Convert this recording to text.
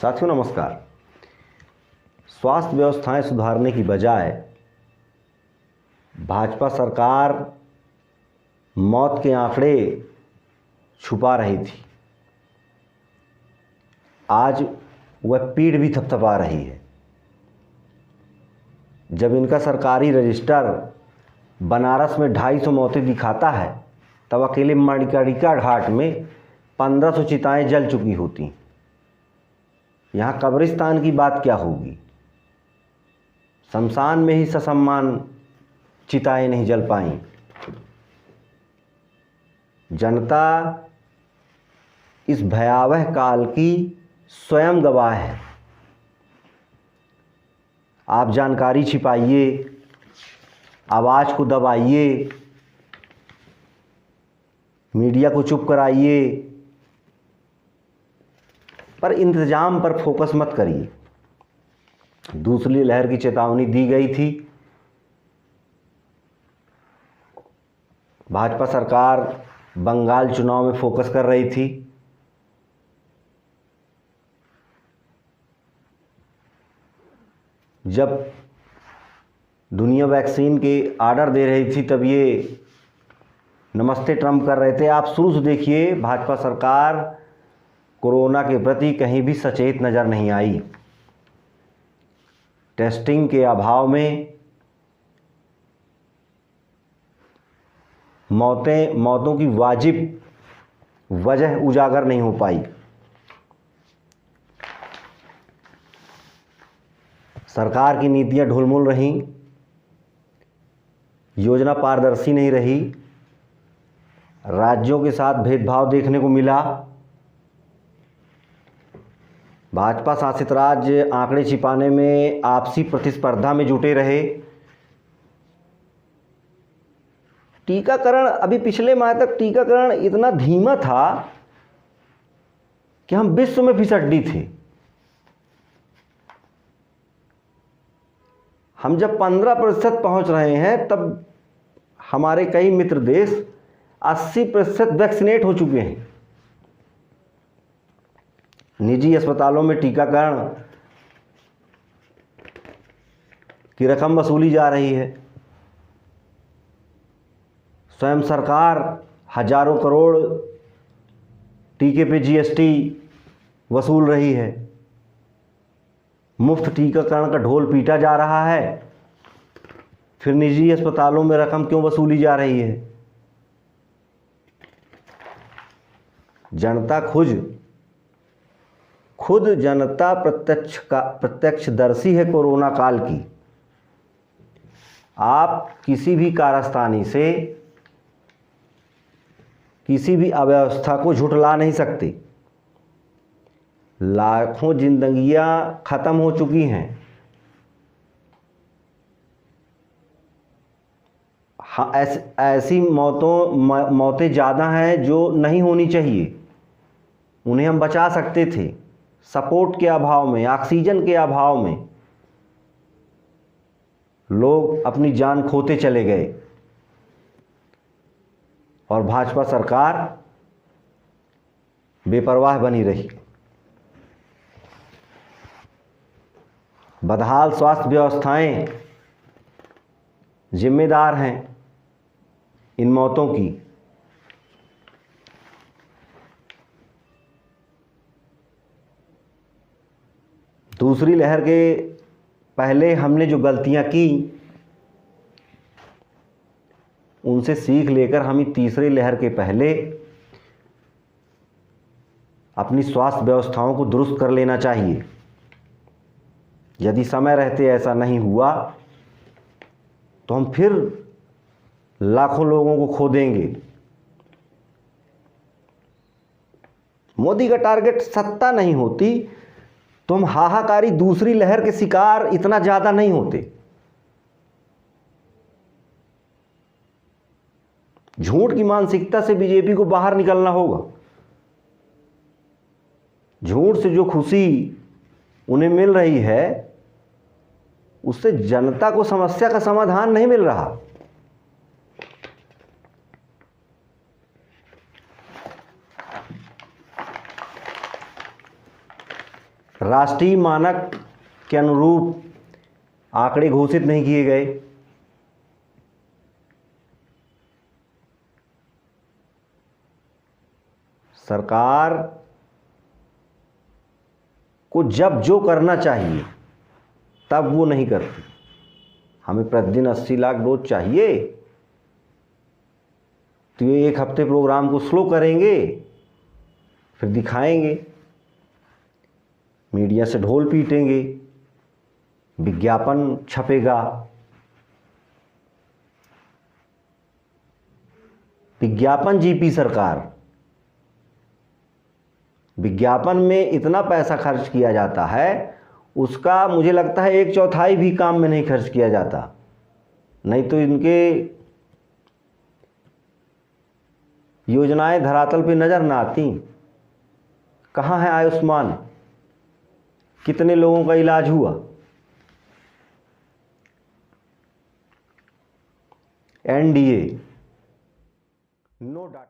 साथियों नमस्कार। स्वास्थ्य व्यवस्थाएं सुधारने की बजाय भाजपा सरकार मौत के आंकड़े छुपा रही थी। आज वह पीठ भी थपथपा रही है। जब इनका सरकारी रजिस्टर बनारस में 250 मौतें दिखाता है, तब अकेले मणिकर्णिका घाट में 1500 चिताएं जल चुकी होती। यहाँ कब्रिस्तान की बात क्या होगी? शमशान में ही ससम्मान चिताएं नहीं जल पाईं। जनता इस भयावह काल की स्वयं गवाह है। आप जानकारी छिपाइए, आवाज़ को दबाइए, मीडिया को चुप कराइए, पर इंतजाम पर फोकस मत करिए। दूसरी लहर की चेतावनी दी गई थी। भाजपा सरकार बंगाल चुनाव में फोकस कर रही थी। जब दुनिया वैक्सीन के ऑर्डर दे रही थी, तब ये नमस्ते ट्रम्प कर रहे थे। आप शुरू से देखिए, भाजपा सरकार कोरोना के प्रति कहीं भी सचेत नज़र नहीं आई। टेस्टिंग के अभाव में मौतों की वाजिब वजह उजागर नहीं हो पाई। सरकार की नीतियां ढुलमुल रहीं, योजना पारदर्शी नहीं रही, राज्यों के साथ भेदभाव देखने को मिला। भाजपा शासित राज्य आंकड़े छिपाने में आपसी प्रतिस्पर्धा में जुटे रहे। टीकाकरण, अभी पिछले माह तक टीकाकरण इतना धीमा था कि हम विश्व में फिसड्डी थे। हम जब 15% पहुंच रहे हैं, तब हमारे कई मित्र देश 80% वैक्सीनेट हो चुके हैं। निजी अस्पतालों में टीकाकरण की रकम वसूली जा रही है। स्वयं सरकार हजारों करोड़ टीके पे जीएसटी वसूल रही है। मुफ्त टीकाकरण का ढोल पीटा जा रहा है, फिर निजी अस्पतालों में रकम क्यों वसूली जा रही है? जनता खुद जनता प्रत्यक्षदर्शी है कोरोना काल की। आप किसी भी कारस्तानी से किसी भी अव्यवस्था को झुठला नहीं सकते। लाखों जिंदगियां खत्म हो चुकी हैं। हाँ, ऐसी मौतें ज़्यादा हैं जो नहीं होनी चाहिए। उन्हें हम बचा सकते थे। सपोर्ट के अभाव में, ऑक्सीजन के अभाव में लोग अपनी जान खोते चले गए और भाजपा सरकार बेपरवाह बनी रही। बदहाल स्वास्थ्य व्यवस्थाएं जिम्मेदार हैं इन मौतों की। दूसरी लहर के पहले हमने जो गलतियां की, उनसे सीख लेकर हमें तीसरी लहर के पहले अपनी स्वास्थ्य व्यवस्थाओं को दुरुस्त कर लेना चाहिए। यदि समय रहते ऐसा नहीं हुआ तो हम फिर लाखों लोगों को खो देंगे। मोदी का टारगेट सत्ता नहीं होती तो हम हाहाकारी दूसरी लहर के शिकार इतना ज़्यादा नहीं होते। झूठ की मानसिकता से बीजेपी को बाहर निकलना होगा। झूठ से जो खुशी उन्हें मिल रही है, उससे जनता को समस्या का समाधान नहीं मिल रहा। राष्ट्रीय मानक के अनुरूप आंकड़े घोषित नहीं किए गए। सरकार को जब जो करना चाहिए तब वो नहीं करती। हमें प्रतिदिन 80 लाख डोज चाहिए तो ये एक हफ्ते प्रोग्राम को स्लो करेंगे, फिर दिखाएंगे, मीडिया से ढोल पीटेंगे, विज्ञापन छपेगा। विज्ञापन जीपी सरकार, विज्ञापन में इतना पैसा खर्च किया जाता है, उसका मुझे लगता है 1/4 भी काम में नहीं खर्च किया जाता। नहीं तो इनके योजनाएं धरातल पे नज़र ना आती। कहाँ है आयुष्मान? कितने लोगों का इलाज हुआ? NDA no data.